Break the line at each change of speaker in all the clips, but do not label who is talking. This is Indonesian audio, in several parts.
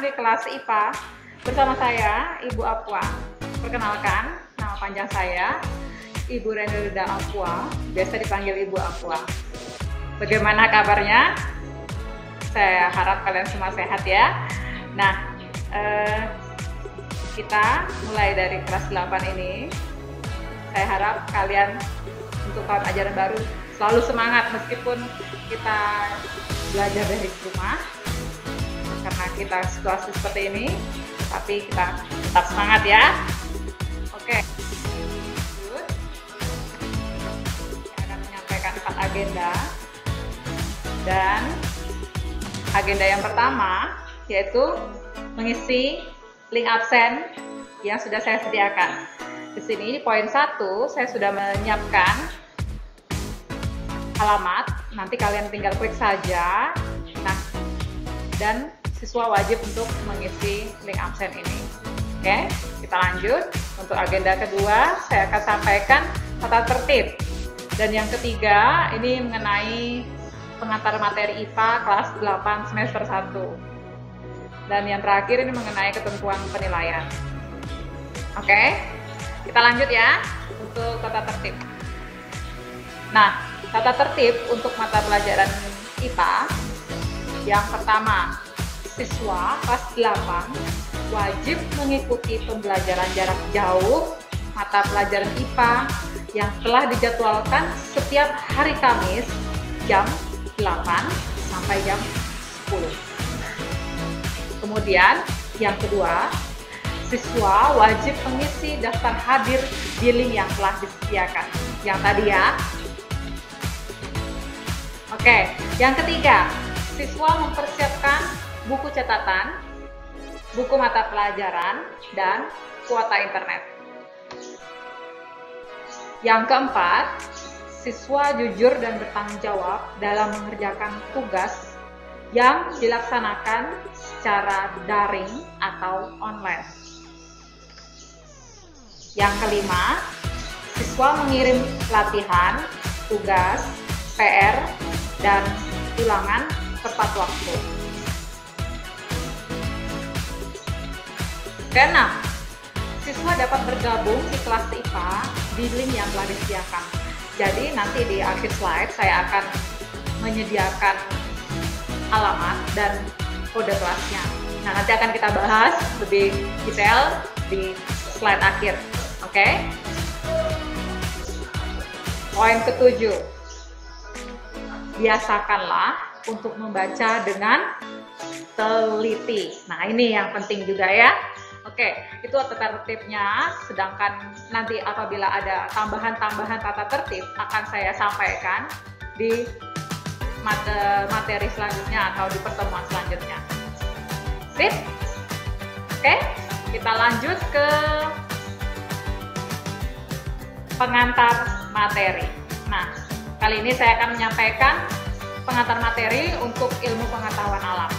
di kelas IPA bersama saya, Ibu Apua. Perkenalkan, nama panjang saya, Ibu Renilda Apua, biasa dipanggil Ibu Apua. Bagaimana kabarnya? Saya harap kalian semua sehat ya. Nah, kita mulai dari kelas 8 ini. Saya harap kalian untuk tahun ajaran baru selalu semangat meskipun kita belajar dari rumah. Karena kita situasi seperti ini, tapi kita tetap semangat ya. Oke. Saya akan menyampaikan 4 agenda. Dan agenda yang pertama yaitu mengisi link absen yang sudah saya sediakan. Di sini di poin 1 saya sudah menyiapkan alamat, nanti kalian tinggal klik saja. Nah, dan siswa wajib untuk mengisi link absen ini. Oke, kita lanjut. Untuk agenda kedua, saya akan sampaikan tata tertib. Dan yang ketiga, ini mengenai pengantar materi IPA kelas 8 semester 1. Dan yang terakhir ini mengenai ketentuan penilaian. Oke, kita lanjut ya untuk tata tertib. Nah, tata tertib untuk mata pelajaran IPA yang pertama, siswa kelas 8 wajib mengikuti pembelajaran jarak jauh mata pelajaran IPA yang telah dijadwalkan setiap hari Kamis jam 8 sampai jam 10. Kemudian yang kedua, siswa wajib mengisi daftar hadir di link yang telah disediakan. Yang tadi ya. Oke, yang ketiga, siswa mempersiapkan buku catatan, buku mata pelajaran, dan kuota internet. Yang keempat, siswa jujur dan bertanggung jawab dalam mengerjakan tugas yang dilaksanakan secara daring atau online. Yang kelima, siswa mengirim latihan, tugas, PR, dan ulangan tepat waktu. Keenam, siswa dapat bergabung di kelas IPA di link yang telah disediakan. Jadi nanti di akhir slide saya akan menyediakan alamat dan kode kelasnya. Nah, nanti akan kita bahas lebih detail di slide akhir. Oke? Poin ke-7. Biasakanlah untuk membaca dengan teliti. Nah, ini yang penting juga ya. Oke, itu tata tertibnya, sedangkan nanti apabila ada tambahan-tambahan tata tertib akan saya sampaikan di materi selanjutnya atau di pertemuan selanjutnya. Sip? Oke, kita lanjut ke pengantar materi. Nah, kali ini saya akan menyampaikan pengantar materi untuk ilmu pengetahuan alam.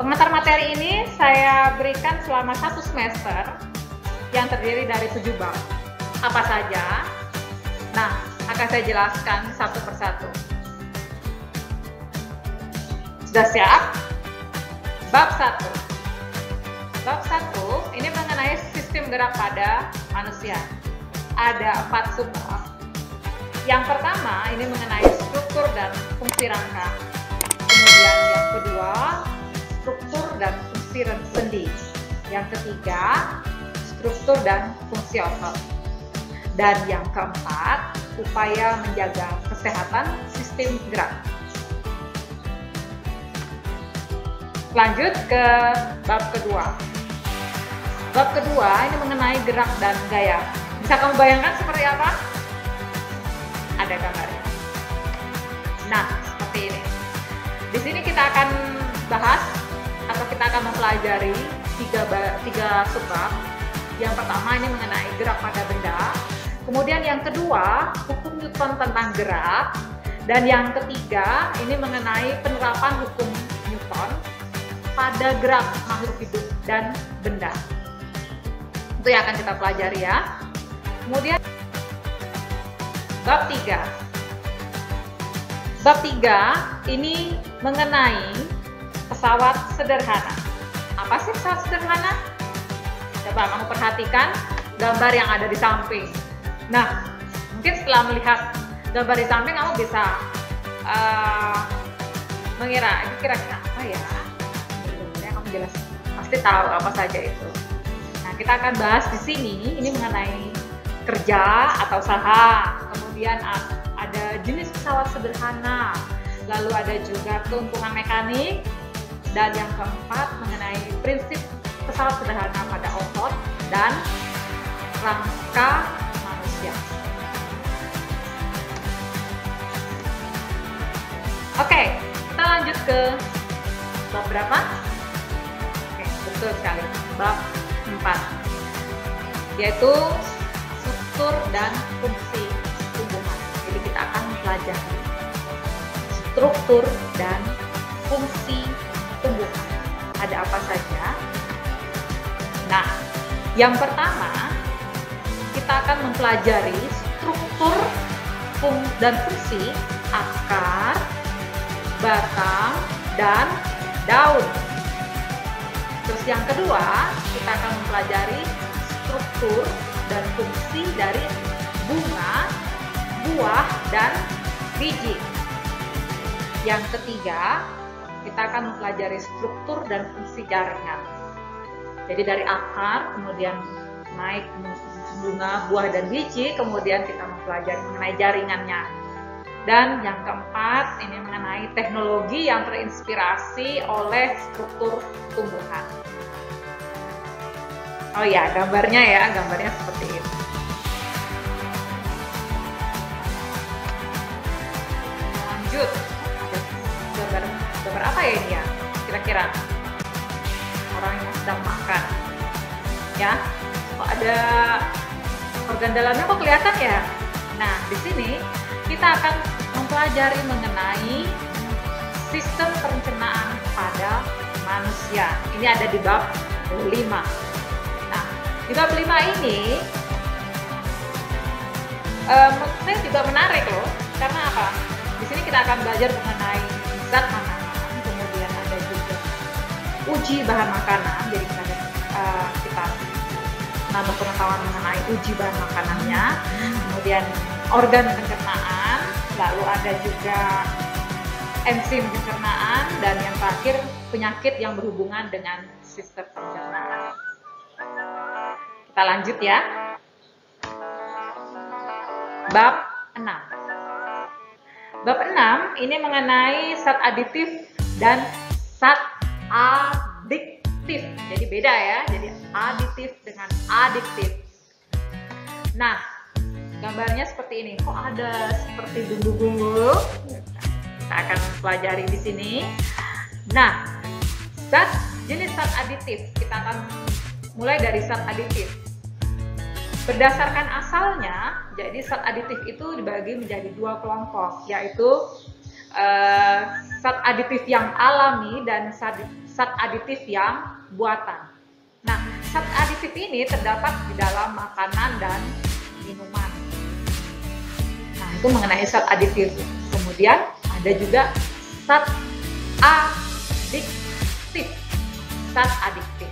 Pengantar materi ini saya berikan selama 1 semester yang terdiri dari 7 bab. Apa saja? Nah, akan saya jelaskan satu persatu. Sudah siap? Bab 1. Bab 1 ini mengenai sistem gerak pada manusia. Ada 4 subbab. Yang pertama ini mengenai struktur dan fungsi rangka. Kemudian yang kedua, struktur dan fungsi sendi. Yang ketiga, struktur dan fungsi otot. Dan yang keempat, upaya menjaga kesehatan sistem gerak. Lanjut ke bab kedua. Bab kedua ini mengenai gerak dan gaya. Bisa kamu bayangkan seperti apa? Ada gambarnya. Nah, seperti ini. Di sini kita akan bahas atau kita akan mempelajari tiga subbab. Yang pertama ini mengenai gerak pada benda. Kemudian yang kedua, hukum Newton tentang gerak. Dan yang ketiga, ini mengenai penerapan hukum Newton pada gerak makhluk hidup dan benda. Itu yang akan kita pelajari ya. Kemudian bab 3. Bab 3 ini mengenai pesawat sederhana. Apa sih pesawat sederhana? Coba kamu perhatikan gambar yang ada di samping. Nah, mungkin setelah melihat gambar di samping kamu bisa mengira kira-kira apa ya? Sebenarnya kamu jelas pasti tahu apa saja itu. Nah, kita akan bahas di sini ini mengenai kerja atau usaha. Kemudian ada jenis pesawat sederhana, lalu ada juga keuntungan mekanik, dan yang keempat mengenai prinsip pesawat sederhana pada otot dan rangka manusia. Oke, kita lanjut ke bab berapa? Oke, betul sekali, bab 4, yaitu struktur dan fungsi tumbuhan. Jadi kita akan mempelajari struktur dan fungsi tumbuhan. Ada apa saja? Nah, yang pertama kita akan mempelajari struktur dan fungsi akar, batang, dan daun. Terus yang kedua, kita akan mempelajari struktur dan fungsi dari bunga, buah, dan biji. Yang ketiga, kita akan mempelajari struktur dan fungsi jaringan. Jadi dari akar, kemudian naik bunga, buah, dan biji, kemudian kita mempelajari mengenai jaringannya. Dan yang keempat, ini mengenai teknologi yang terinspirasi oleh struktur tumbuhan. Oh ya, gambarnya seperti ini. Lanjut, gambar apa ya ini ya? Kira-kira orang yang sedang makan, ya? Kok ada organ dalamnya kok kelihatan ya? Nah, di sini kita akan mempelajari mengenai sistem pencernaan pada manusia. Ini ada di bab 5. Nah, di bab 5 ini menurut saya juga menarik loh. Karena apa? Di sini kita akan belajar mengenai zat makanan, kemudian ada juga uji bahan makanan. Jadi kita nambah pengetahuan mengenai uji bahan makanannya, kemudian organ pencernaan, lalu ada juga enzim pencernaan, dan yang terakhir penyakit yang berhubungan dengan sistem pencernaan. Kita lanjut ya. Bab 6. Bab 6 ini mengenai zat aditif dan zat adiktif. Jadi beda ya, jadi aditif dengan adiktif. Nah, gambarnya seperti ini. Kok ada seperti bumbu-bumbu? Kita akan pelajari di sini. Nah, jenis zat aditif. Kita akan mulai dari zat aditif. Berdasarkan asalnya, jadi zat aditif itu dibagi menjadi 2 kelompok, yaitu zat aditif yang alami dan zat aditif yang buatan. Nah, zat aditif ini terdapat di dalam makanan dan minuman. Nah, itu mengenai zat aditif. Kemudian ada juga zat adiktif. Zat adiktif.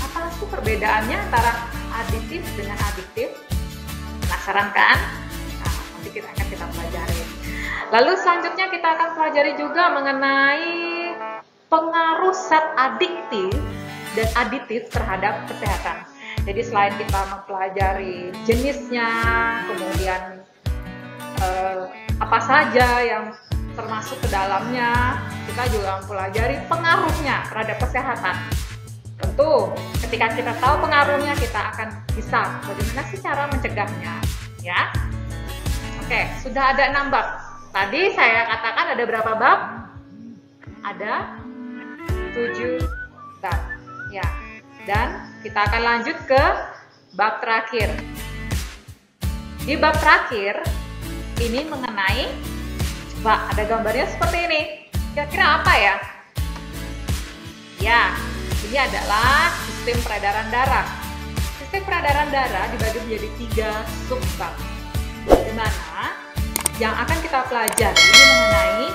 Apa sih perbedaannya antara aditif dengan adiktif? Penasaran kan? Nah, nanti kita pelajari. Lalu selanjutnya kita akan pelajari juga mengenai pengaruh zat adiktif dan aditif terhadap kesehatan. Jadi selain kita mempelajari jenisnya, kemudian apa saja yang termasuk ke dalamnya, kita juga mempelajari pengaruhnya terhadap kesehatan. Tentu ketika kita tahu pengaruhnya, kita akan bisa bagaimana sih cara mencegahnya, ya. Oke, sudah ada 6 bab. Tadi saya katakan ada berapa bab? Ada 7 bab, ya. Dan kita akan lanjut ke bab terakhir. Di bab terakhir ini mengenai, coba ada gambarnya seperti ini. Kira-kira apa ya? Ya, ini adalah sistem peredaran darah. Sistem peredaran darah dibagi menjadi 3 subbab, di mana yang akan kita pelajari ini mengenai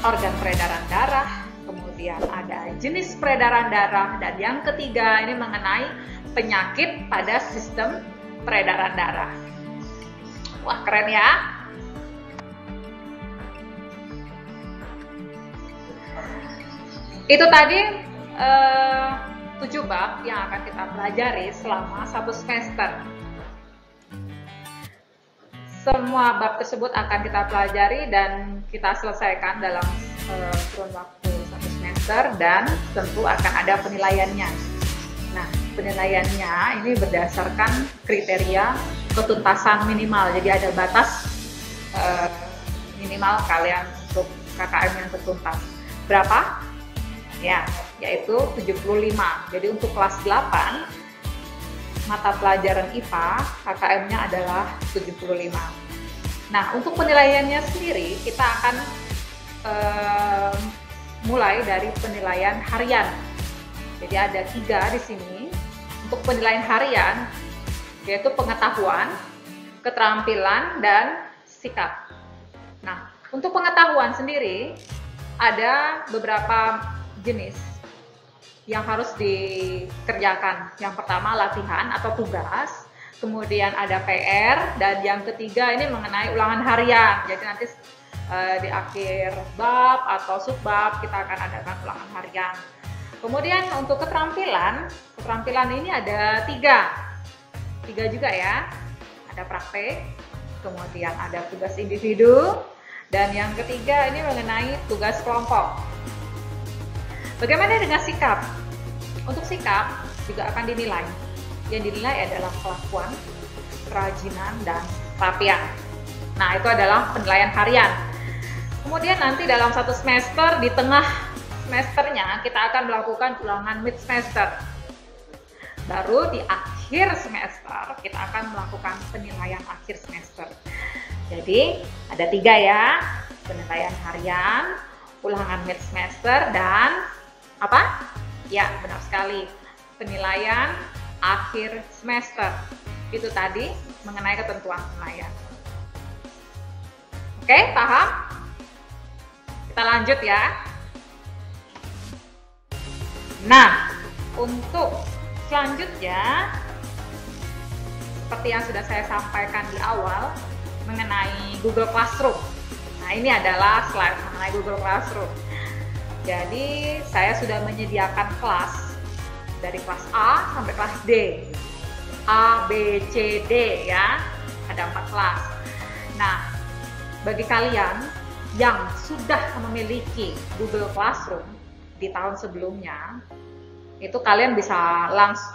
organ peredaran darah, kemudian kemudian ada jenis peredaran darah, dan yang ketiga ini mengenai penyakit pada sistem peredaran darah. Wah, keren ya. Itu tadi 7 bab yang akan kita pelajari selama 1 semester. Semua bab tersebut akan kita pelajari dan kita selesaikan dalam kurun waktu 1 semester, dan tentu akan ada penilaiannya. Nah, penilaiannya ini berdasarkan kriteria ketuntasan minimal. Jadi ada batas minimal kalian untuk KKM yang tertuntas. Berapa? Ya, yaitu 75. Jadi untuk kelas 8 mata pelajaran IPA KKM-nya adalah 75. Nah, untuk penilaiannya sendiri kita akan mulai dari penilaian harian. Jadi ada 3 di sini. Untuk penilaian harian yaitu pengetahuan, keterampilan, dan sikap. Nah, untuk pengetahuan sendiri ada beberapa jenis yang harus dikerjakan. Yang pertama latihan atau tugas, kemudian ada PR, dan yang ketiga ini mengenai ulangan harian. Jadi nanti di akhir bab atau subbab kita akan adakan ulangan harian. Kemudian untuk keterampilan ini ada 3 juga ya. Ada praktek, kemudian ada tugas individu, dan yang ketiga ini mengenai tugas kelompok. Bagaimana dengan sikap? Untuk sikap juga akan dinilai. Yang dinilai adalah kelakuan, kerajinan, dan kerapian. Nah, itu adalah penilaian harian. Kemudian nanti dalam 1 semester, di tengah semesternya kita akan melakukan ulangan mid semester. Baru di akhir semester kita akan melakukan penilaian akhir semester. Jadi ada 3 ya, penilaian harian, ulangan mid semester, dan apa? Ya, benar sekali, penilaian akhir semester. Itu tadi mengenai ketentuan penilaian. Oke, paham? Kita lanjut ya. Nah, untuk selanjutnya, seperti yang sudah saya sampaikan di awal mengenai Google Classroom. Nah, ini adalah slide mengenai Google Classroom. Jadi, saya sudah menyediakan kelas dari kelas A sampai kelas D. A, B, C, D ya. Ada 4 kelas. Nah, bagi kalian yang sudah memiliki Google Classroom di tahun sebelumnya, itu kalian bisa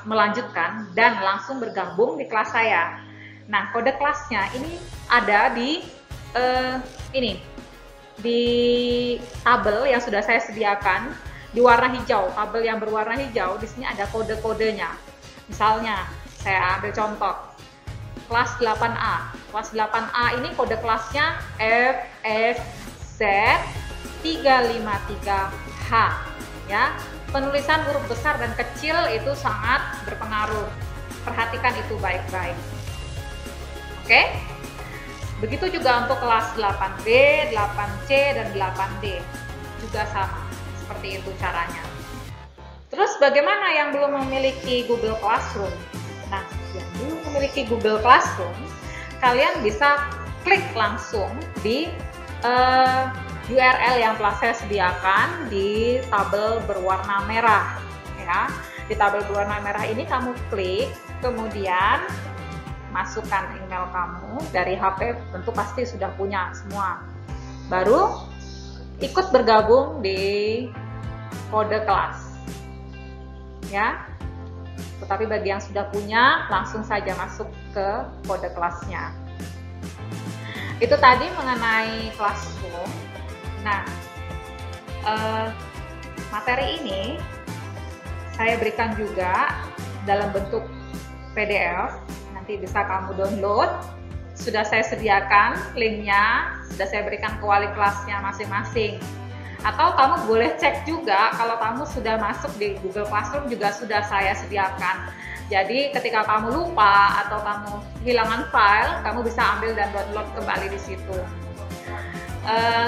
melanjutkan dan langsung bergabung di kelas saya. Nah, kode kelasnya ini ada di di tabel yang sudah saya sediakan di warna hijau. Tabel yang berwarna hijau, di sini ada kode-kodenya. Misalnya, saya ambil contoh kelas 8A. Kelas 8A ini kode kelasnya FFZ 353H ya. Penulisan huruf besar dan kecil itu sangat berpengaruh. Perhatikan itu baik-baik. Oke? Begitu juga untuk kelas 8B, 8C, dan 8D. Juga sama, seperti itu caranya. Terus bagaimana yang belum memiliki Google Classroom? Nah, yang belum memiliki Google Classroom, kalian bisa klik langsung di URL yang telah saya sediakan di tabel berwarna merah. Ya. Di tabel berwarna merah ini kamu klik, kemudian masukkan email kamu dari HP, tentu pasti sudah punya semua. Baru ikut bergabung di kode kelas. Ya. Tetapi bagi yang sudah punya, langsung saja masuk ke kode kelasnya. Itu tadi mengenai Classroom. Nah, materi ini saya berikan juga dalam bentuk PDF. Nanti bisa kamu download. Sudah saya sediakan linknya, sudah saya berikan ke wali kelasnya masing-masing. Atau kamu boleh cek juga kalau kamu sudah masuk di Google Classroom, juga sudah saya sediakan. Jadi ketika kamu lupa atau kamu kehilangan file, kamu bisa ambil dan download kembali di situ.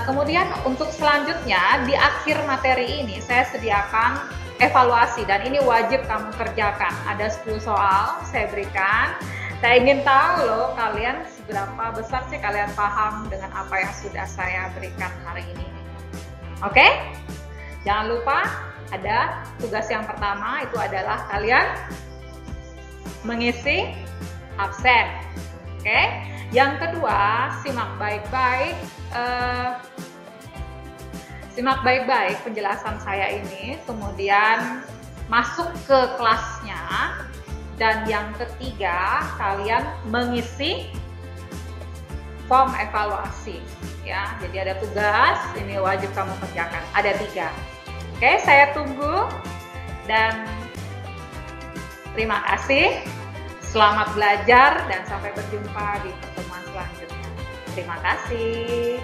Kemudian untuk selanjutnya di akhir materi ini saya sediakan evaluasi dan ini wajib kamu kerjakan. Ada 10 soal saya berikan. Saya ingin tahu loh kalian seberapa besar sih kalian paham dengan apa yang sudah saya berikan hari ini. Oke? Jangan lupa ada tugas yang pertama itu adalah kalian mengisi absen. Oke? Yang kedua, simak baik-baik penjelasan saya ini, kemudian masuk ke kelasnya, dan yang ketiga, kalian mengisi form evaluasi. Ya, jadi ada tugas, ini wajib kamu kerjakan. Ada 3. Oke, saya tunggu dan terima kasih. Selamat belajar dan sampai berjumpa di pertemuan selanjutnya. Terima kasih.